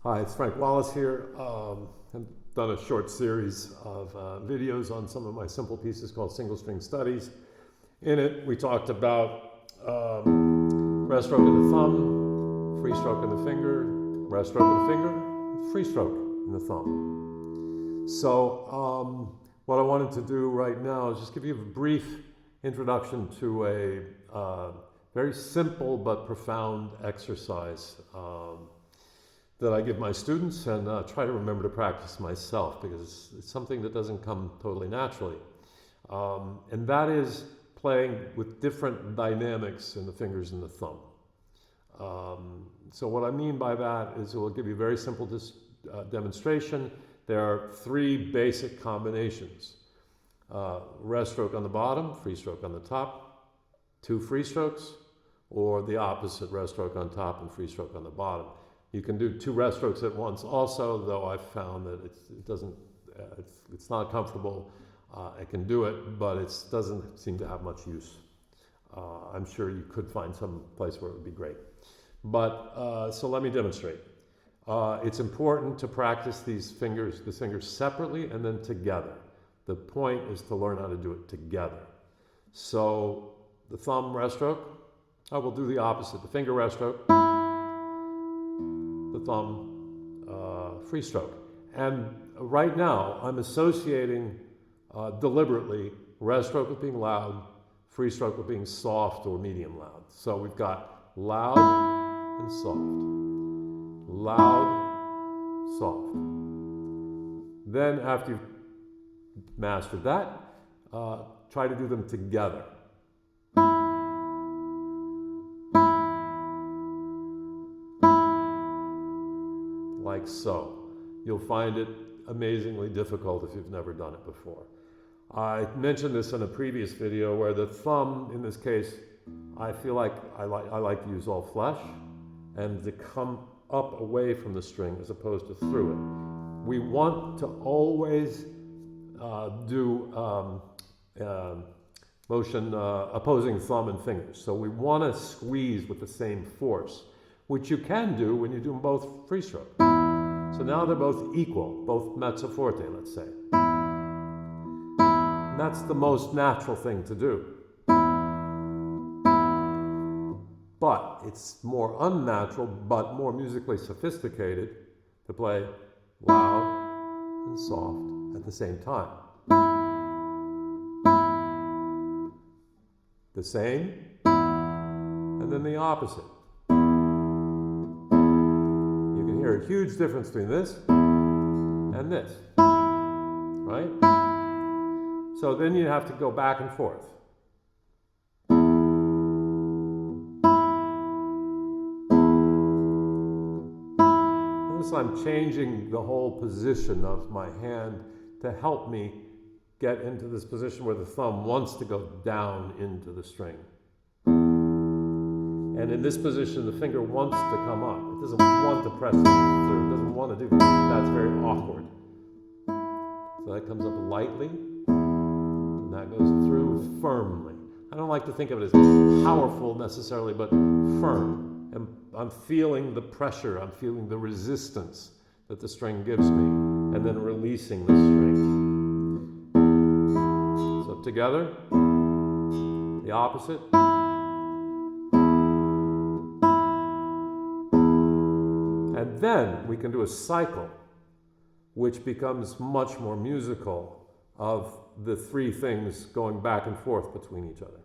Hi, it's Frank Wallace here. I've done a short series of videos on some of my simple pieces called Single String Studies. In it, we talked about rest stroke of the thumb, free stroke of the finger, rest stroke of the finger, free stroke in the thumb. So what I wanted to do right now is just give you a brief introduction to a very simple but profound exercise that I give my students and try to remember to practice myself, because it's something that doesn't come totally naturally. And that is playing with different dynamics in the fingers and the thumb. So what I mean by that is it will give you a very simple demonstration. There are three basic combinations. Rest stroke on the bottom, free stroke on the top, two free strokes, or the opposite, rest stroke on top and free stroke on the bottom. You can do two rest strokes at once also, though I've found that it's not comfortable. I can do it, but it doesn't seem to have much use. I'm sure you could find some place where it would be great. But, so let me demonstrate. It's important to practice the fingers separately and then together. The point is to learn how to do it together. So the thumb rest stroke, I will do the opposite. The finger rest stroke, the thumb free stroke. And right now I'm associating deliberately rest stroke with being loud, free stroke with being soft or medium loud. So we've got loud and soft, loud, soft. Then after you've mastered that, try to do them together. Like so. You'll find it amazingly difficult if you've never done it before. I mentioned this in a previous video where the thumb, in this case, I feel like I like to use all flesh and to come up away from the string as opposed to through it. We want to always do motion opposing thumb and fingers. So we want to squeeze with the same force, which you can do when you do them both free stroke. So now they're both equal, both mezzo forte, let's say. And that's the most natural thing to do. But it's more unnatural, but more musically sophisticated to play loud and soft at the same time. The same, and then the opposite. You can hear a huge difference between this and this, right? So then you have to go back and forth. Notice I'm changing the whole position of my hand to help me get into this position where the thumb wants to go down into the string. And in this position, the finger wants to come up. It doesn't want to press it through. It doesn't want to do that. That's very awkward. So that comes up lightly, and that goes through firmly. I don't like to think of it as powerful necessarily, but firm. And I'm feeling the pressure. I'm feeling the resistance that the string gives me, and then releasing the string. So together, the opposite. And then we can do a cycle, which becomes much more musical, of the three things going back and forth between each other.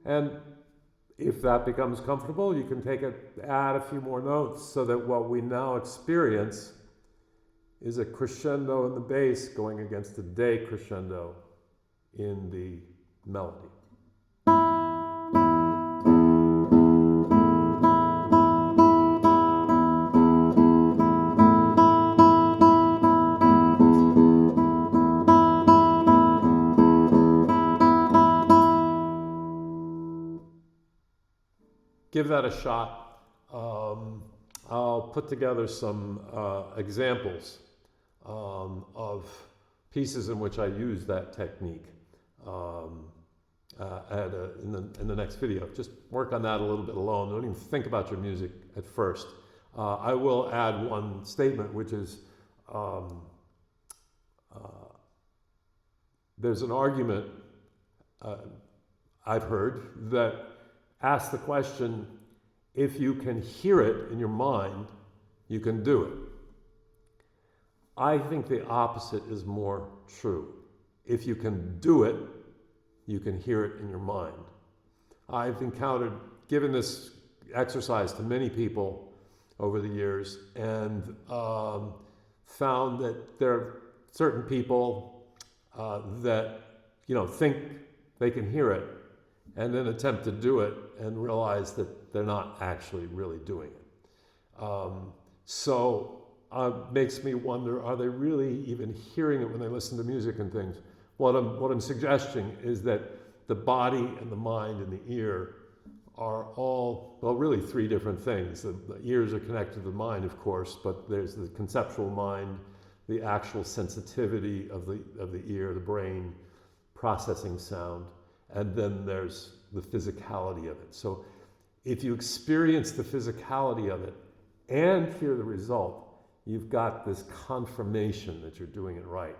And if that becomes comfortable, you can add a few more notes so that what we now experience is a crescendo in the bass going against a decrescendo in the melody. Give that a shot. I'll put together some examples of pieces in which I use that technique in the next video. Just work on that a little bit alone. Don't even think about your music at first. I will add one statement, which is there's an argument I've heard that asks the question, if you can hear it in your mind, you can do it. I think the opposite is more true. If you can do it, you can hear it in your mind. I've given this exercise to many people over the years, and found that there are certain people that think they can hear it, and then attempt to do it and realize that they're not actually really doing it. So makes me wonder, are they really even hearing it when they listen to music and things? What I'm suggesting is that the body and the mind and the ear are all, well, really three different things. The ears are connected to the mind, of course, but there's the conceptual mind, the actual sensitivity of the ear, the brain, processing sound, and then there's the physicality of it. So if you experience the physicality of it and hear the result, you've got this confirmation that you're doing it right.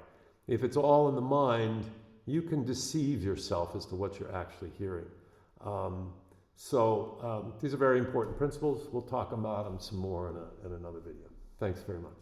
If it's all in the mind, you can deceive yourself as to what you're actually hearing. These are very important principles. We'll talk about them some more in another video. Thanks very much.